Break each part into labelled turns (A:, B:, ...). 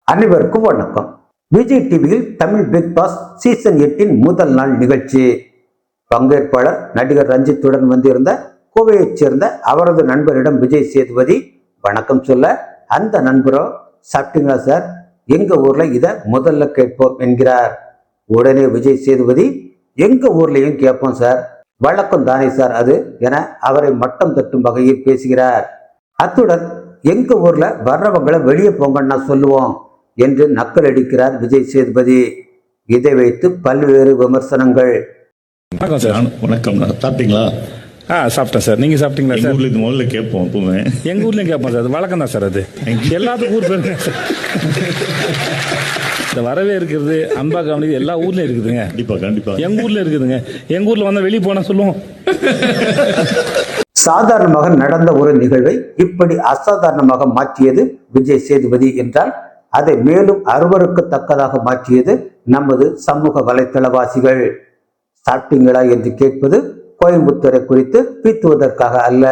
A: அனைவருக்கும் வணக்கம். விஜய் டிவியில் தமிழ் பிக் பாஸ் சீசன் 8 முதல் நாள் நிகழ்ச்சி. பங்கேற்பாளர் நடிகர் ரஞ்சித்துடன் வந்திருந்த கோவையைச் சேர்ந்த அவரது நண்பரிடம் விஜய் சேதுபதி வணக்கம் சொல்ல, அந்த நண்பரோ சாப்பிட்டீங்களா சார், எங்க ஊர்ல இத முதல்ல கேட்போம் என்கிறார். உடனே விஜய் சேதுபதி, எங்க ஊர்லயும் கேட்போம் சார், வழக்கம் தானே சார் அது என அவரை மட்டம் தட்டும் வகையில் பேசுகிறார். அத்துடன் எங்க ஊர்ல வர்றவங்களை வெளியே போங்கன்னா சொல்லுவோம் என்று நக்கல் அடிக்கிறார் விஜய் சேதுபதி. இதை வைத்து பல்வேறு விமர்சனங்கள்.
B: வணக்கம் சார்.
C: வணக்கம். சாப்பிட்டீங்களா?
B: சாப்பிட்டேன் சார். நீங்க சாப்பிட்டீங்களா சார்?
C: ஊர்ல இது முதல்ல கேட்போம், எப்பவுமே
B: எங்க ஊர்லயும் கேட்போம் சார். அது வழக்கம் தான் சார். அது எல்லாத்துக்கும் ஊர் பேருங்க சார். இந்த வரவே இருக்கிறது, அன்பா கவனிது எல்லா ஊர்லயும் இருக்குதுங்க.
C: கண்டிப்பா கண்டிப்பா
B: எங்க ஊர்ல இருக்குதுங்க. எங்க ஊர்ல வந்தா வெளியே போனா சொல்லுவோம்.
A: சாதாரணமாக நடந்த ஒரு நிகழ்வை இப்படி அசாதாரணமாக மாற்றியது விஜய் சேதுபதி என்றால், அதை மேலும் அருவருக்கத்தக்கதாக மாற்றியது நமது சமூக வலைத்தளவாசிகள். சாப்பிட்டீங்களா என்று கேட்பது கோயம்புத்தூரை குறித்து பீத்துவதற்காக அல்ல.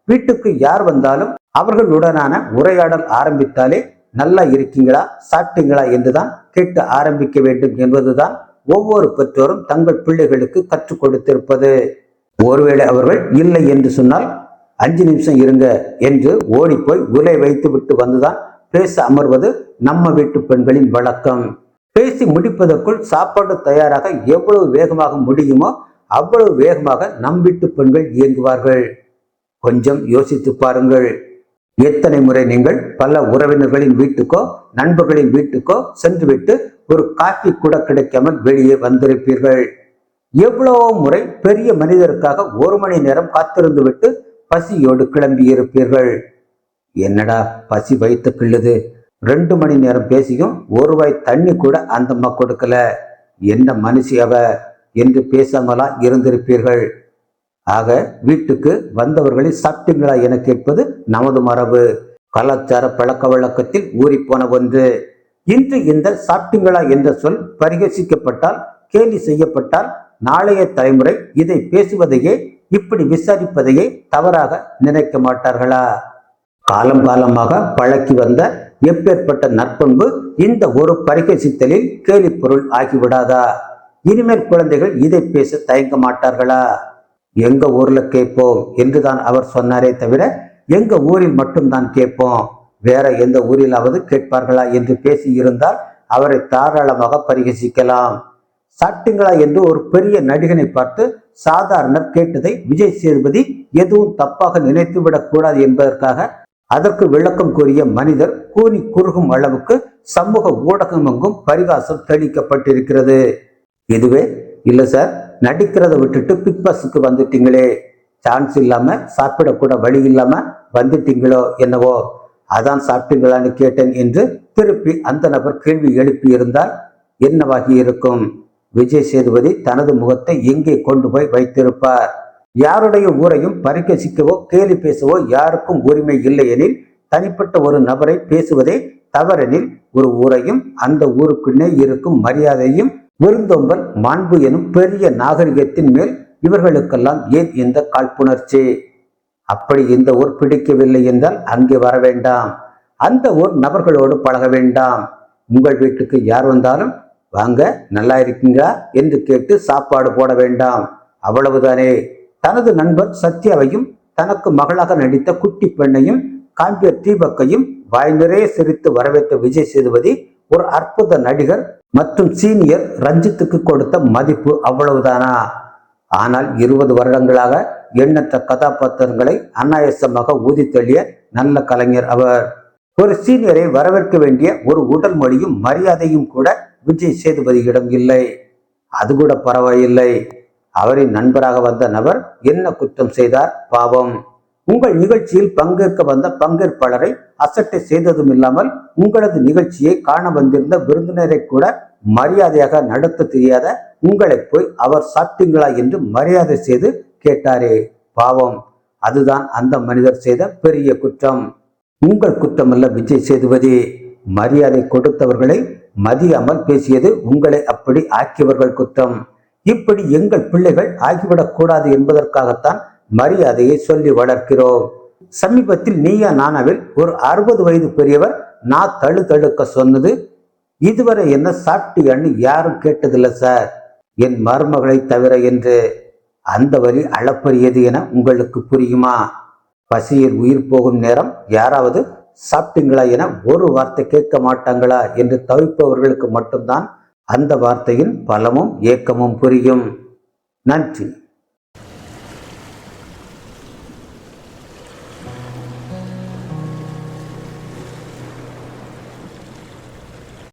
A: வீட்டுக்கு யார் வந்தாலும் அவர்களுடனான உரையாடல் ஆரம்பித்தாலே நல்லா இருக்கீங்களா, சாப்பிட்டீங்களா என்றுதான் கேட்டு ஆரம்பிக்க வேண்டும் என்பதுதான் ஒவ்வொரு பெற்றோரும் தங்கள் பிள்ளைகளுக்கு கற்றுக் கொடுத்திருப்பது. ஒருவேளை அவர்கள் இல்லை என்று சொன்னால் 5 நிமிஷம் இருங்க என்று ஓடிப்போய் உலை வைத்து விட்டு வந்துதான் பேச அமர்வது நம்ம வீட்டு பெண்களின் வழக்கம். பேசி முடிப்பதற்குள் சாப்பாடு தயாராக எவ்வளவு வேகமாக முடியுமோ அவ்வளவு வேகமாக நம் வீட்டு பெண்கள் இயங்குவார்கள். கொஞ்சம் யோசித்து பாருங்கள். எத்தனை முறை நீங்கள் பல உறவினர்களின் வீட்டுக்கோ நண்பர்களின் வீட்டுக்கோ சென்றுவிட்டு ஒரு காஃபி கூட கிடைக்காமல் வெளியே வந்திருப்பீர்கள். எவ்வளவோ முறை பெரிய மனிதருக்காக 1 மணி நேரம் காத்திருந்து விட்டு பசியோடு கிளம்பி இருப்பீர்கள். என்னடா பசி வைத்து கிள்ளுது, 2 மணி நேரம் பேசியும் 1 வாய் தண்ணி கூட அந்த அம்மா கொடுக்கல, என்ன மனுஷி அவ என்று பேசாமலா இருந்திருப்பீர்கள். ஆக வீட்டுக்கு வந்தவர்களை சாப்பிட்டீங்களா என கேட்பது நமது மரபு, கலாச்சார பழக்க வழக்கத்தில் ஊறிப்போன ஒன்று. இன்று இந்த சாப்பிட்டீங்களா என்ற சொல் பரிகசிக்கப்பட்டால், கேலி செய்யப்பட்டால், நாளைய தலைமுறை இதை பேசுவதையே, இப்படி விசாரிப்பதையே தவறாக நினைக்க மாட்டார்களா? காலம் காலமாக பழக்கி வந்த எப்பேற்பட்ட நற்பண்பு இந்த ஒரு பரிகசித்தலில் கேலி பொருள் ஆகிவிடாதா? இனிமேல் குழந்தைகள் இதை பேச தயங்க மாட்டார்களா? எங்க ஊர்ல கேட்போம் என்றுதான் அவர் சொன்னாரே தவிர, எங்க ஊரில் மட்டும்தான் கேட்போம், வேற எந்த ஊரிலாவது கேட்பார்களா என்று பேசி இருந்தால் அவரை தாராளமாக பரிகசிக்கலாம். சாப்பிட்டீங்களா என்று ஒரு பெரிய நடிகனை பார்த்து சாதாரணர் கேட்டதை விஜய் சேதுபதி எதுவும் தப்பாக நினைத்து விடக் கூடாது என்பதற்காக அதற்கு விளக்கம் கூறிய மனிதர் கூனி குறுகும் அளவுக்கு சமூக ஊடகம் எங்கும் பரிகாசம் தெளிக்கப்பட்டிருக்கிறது. இதுவே இல்லை சார், நடிக்கிறத விட்டுட்டு பிக் பாஸுக்கு வந்துட்டீங்களே, சான்ஸ் இல்லாம சாப்பிடக்கூட வழி இல்லாம வந்துட்டீங்களோ என்னவோ, அதான் சாப்பிட்டீங்களான்னு கேட்டேன் என்று திருப்பி அந்த நபர் கேள்வி எழுப்பி இருந்தால் என்னவாகி இருக்கும்? விஜய் சேதுபதி தனது முகத்தை எங்கே கொண்டு போய் வைத்திருப்பார்? யாருடைய ஊரையும் பரிகசிக்கவோ கேலி பேசவோ யாருக்கும் உரிமை இல்லை எனில், தனிப்பட்ட ஒரு நபரை பேசுவதே தவறெனில், ஒரு ஊரையும் அந்த ஊருக்குள்ளே இருக்கும் மரியாதையும் விருந்தோம்பல் மாண்பு எனும் பெரிய நாகரிகத்தின் மேல் இவர்களுக்கெல்லாம் ஏன் இந்த காழ்ப்புணர்ச்சி? அப்படி இந்த ஊர் பிடிக்கவில்லை என்றால் அங்கே வர வேண்டாம், அந்த ஊர் நபர்களோடு பழக வேண்டாம். உங்கள் வீட்டுக்கு யார் வந்தாலும் வாங்க நல்லா இருக்கீங்களா என்று கேட்டு சாப்பாடு போட வேண்டாம், அவ்வளவுதானே. தனது நண்பர் சத்யாவையும் தனக்கு மகளாக நடித்த குட்டி பெண்ணையும் காம்பியர் தீபக்கையும் வாய் நிறைய சிரித்து வரவேற்ற விஜய் சேதுபதி ஒரு அற்புத நடிகர் மற்றும் சீனியர் ரஞ்சித்துக்கு கொடுத்த மதிப்பு அவ்வளவுதானா? ஆனால் 20 வருடங்களாக எண்ணற்ற கதாபாத்திரங்களை அனாயாசமாக ஊதி தள்ளிய நல்ல கலைஞர் அவர். ஒரு சீனியரை வரவேற்க வேண்டிய ஒரு உடல் மொழியும் மரியாதையும் கூட விஜய் சேதுபதியிடம் இல்லை. அது கூட பரவாயில்லை, அவரின் நண்பராக வந்த நபர் என்ன குற்றம் செய்தார் பாவம்? உங்கள் நிகழ்ச்சியில் பங்கேற்க வந்த பங்கேற்பாளரை அசட்டை செய்ததும் இல்லாமல், உங்களது நிகழ்ச்சியை காண வந்திருந்த விருந்தினரை கூட மரியாதையாக நடத்த தெரியாத உங்களை போய் அவர் சாப்பிட்டீங்களா என்று மரியாதை செய்து கேட்டாரே பாவம். அதுதான் அந்த மனிதர் செய்த பெரிய குற்றம். உங்கள் குற்றமல்ல விஜய் சேதுபதி. மரியாதை கொடுத்தவர்களை மதியாமல் பேசியது உங்களை அப்படி ஆக்கியவர்கள் குற்றம். இப்படி எங்கள் பிள்ளைகள் ஆகிவிடக் கூடாது என்பதற்காகத்தான் மரியாதையை சொல்லி வளர்க்கிறோம். சமீபத்தில் நீயா நானாவில் ஒரு 60 வயது பெரியவர் நான் தழுக்க சொன்னது, இதுவரை என்ன சாப்பிட்டியான்னு யாரும் கேட்டதில்லை சார், என் மருமகளை தவிர என்று. அந்த வரி அளப்பரியது என உங்களுக்கு புரியுமா? பசியில் உயிர் போகும் நேரம் யாராவது சாப்பிட்டீங்களா என ஒரு வார்த்தை கேட்க மாட்டாங்களா என்று தவிப்பவர்களுக்கு மட்டும்தான் அந்த வார்த்தையின் பலமும் ஏக்கமும் புரியும். நன்றி.